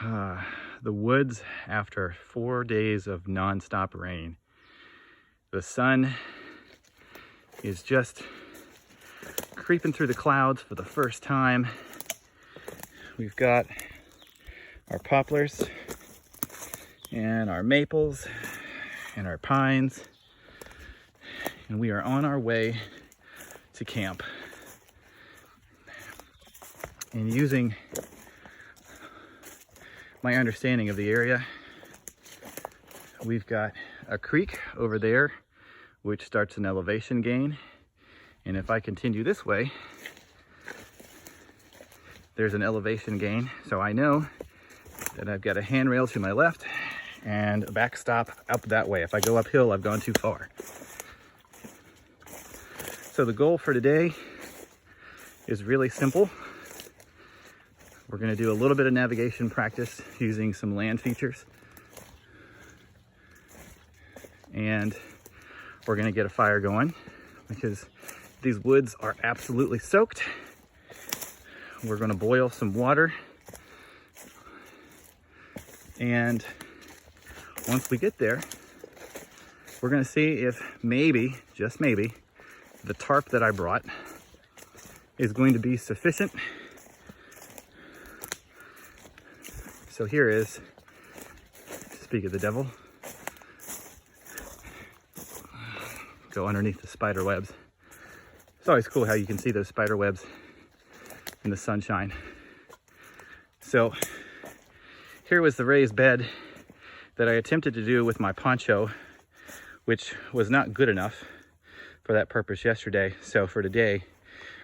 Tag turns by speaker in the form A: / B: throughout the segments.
A: The woods after 4 days of non-stop rain. The sun is just creeping through the clouds for the first time. We've got our poplars and our maples and our pines, and we are on our way to camp. And using my understanding of the area, we've got a creek over there which starts an elevation gain, and if I continue this way, there's an elevation gain, so I know that I've got a handrail to my left and a backstop up that way. If I go uphill, I've gone too far. So the goal for today is really simple. We're going to do a little bit of navigation practice using some land features, and we're going to get a fire going because these woods are absolutely soaked. We're going to boil some water, and once we get there, we're going to see if maybe, just maybe, the tarp that I brought is going to be sufficient. So here is, speak of the devil, go underneath the spider webs. It's always cool how you can see those spider webs in the sunshine. So here was the raised bed that I attempted to do with my poncho, which was not good enough for that purpose yesterday. So for today,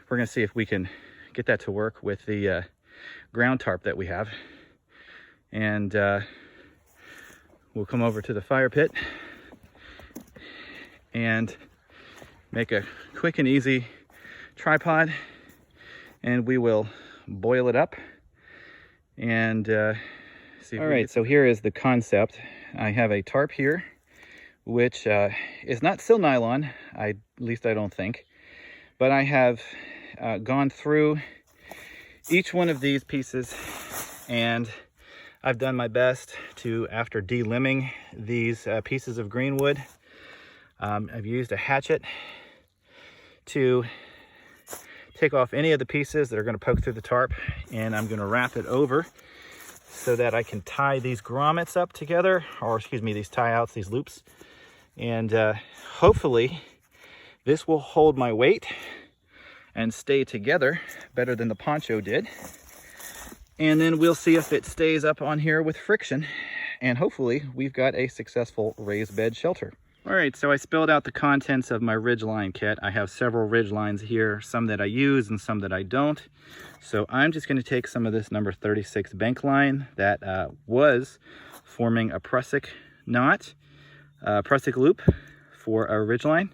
A: we're gonna see if we can get that to work with the ground tarp that we have. And we'll come over to the fire pit and make a quick and easy tripod, and we will boil it up and see. All right, so here is the concept. I have a tarp here, which is not sil nylon, at least I don't think, but I have gone through each one of these pieces, and I've done my best to, after delimbing these pieces of green wood, I've used a hatchet to take off any of the pieces that are going to poke through the tarp, and I'm going to wrap it over so that I can tie these grommets up together, or excuse me, these tie outs, these loops, and hopefully this will hold my weight and stay together better than the poncho did. And then we'll see if it stays up on here with friction, and hopefully we've got a successful raised bed shelter. All right, so I spilled out the contents of my ridgeline kit. I have several ridgelines here, some that I use and some that I don't. So I'm just going to take some of this number 36 bank line that was forming a prusik knot, prusik loop for a ridgeline,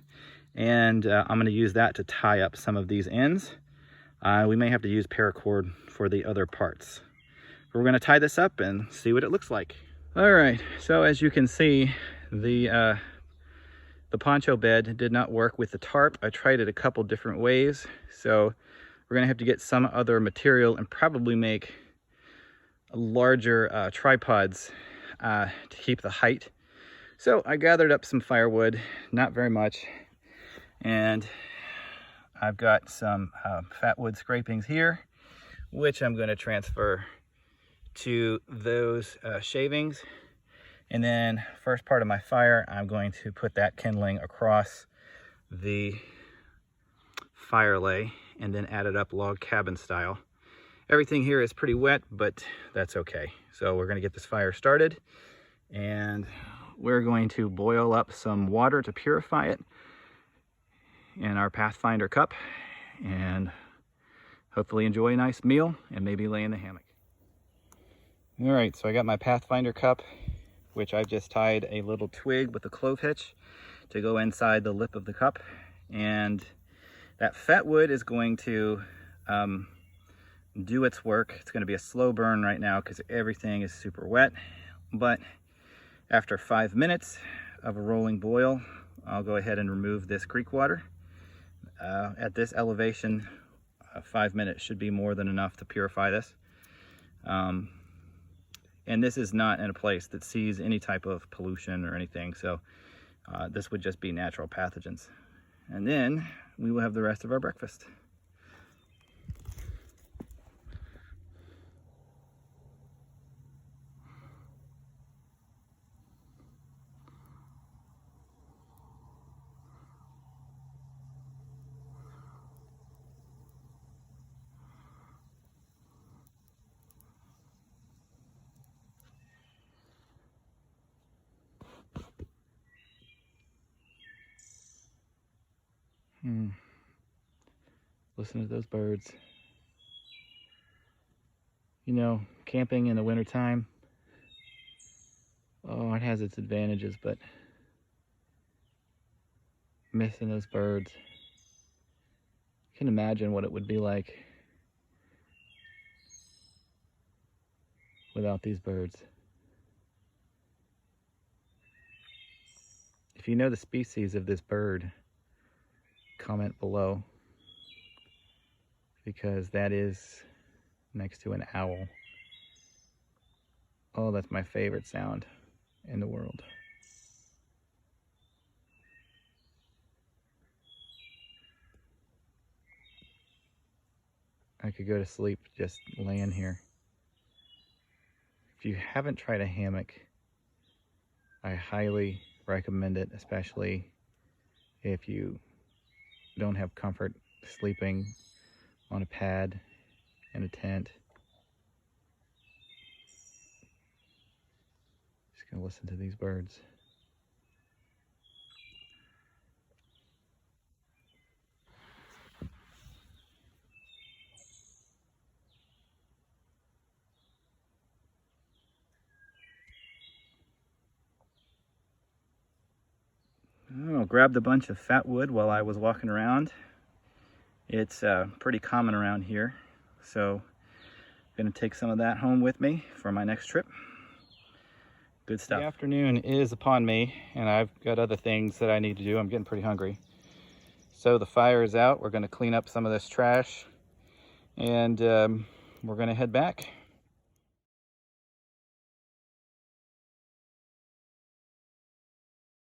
A: and I'm going to use that to tie up some of these ends. We may have to use paracord for the other parts. We're going to tie this up and see what it looks like. All right, so as you can see, the poncho bed did not work with the tarp. I tried it a couple different ways, so we're going to have to get some other material and probably make larger tripods to keep the height. So I gathered up some firewood, not very much, and I've got some fatwood scrapings here, which I'm going to transfer to those shavings. And then first part of my fire, I'm going to put that kindling across the fire lay and then add it up log cabin style. Everything here is pretty wet, but that's okay. So we're going to get this fire started, and we're going to boil up some water to purify it in our Pathfinder cup, and hopefully enjoy a nice meal and maybe lay in the hammock. All right, so I got my Pathfinder cup, which I've just tied a little twig with a clove hitch to go inside the lip of the cup, and that fat wood is going to do its work. It's going to be a slow burn right now because everything is super wet, but after 5 minutes of a rolling boil, I'll go ahead and remove this creek water. At this elevation, 5 minutes should be more than enough to purify this. And this is not in a place that sees any type of pollution or anything, so this would just be natural pathogens. And then we will have the rest of our breakfast. Listen to those birds. You know, camping in the wintertime, oh, it has its advantages, but missing those birds. I can imagine what it would be like without these birds. If you know the species of this bird, comment below, because that is next to an owl. Oh, that's my favorite sound in the world. I could go to sleep just laying here. If you haven't tried a hammock, I highly recommend it, especially if you don't have comfort sleeping on a pad in a tent. Just gonna listen to these birds. I grabbed a bunch of fatwood while I was walking around. It's pretty common around here, so I'm gonna take some of that home with me for my next trip. Good stuff. The afternoon is upon me, and I've got other things that I need to do. I'm getting pretty hungry. So the fire is out. We're gonna clean up some of this trash, and we're gonna head back.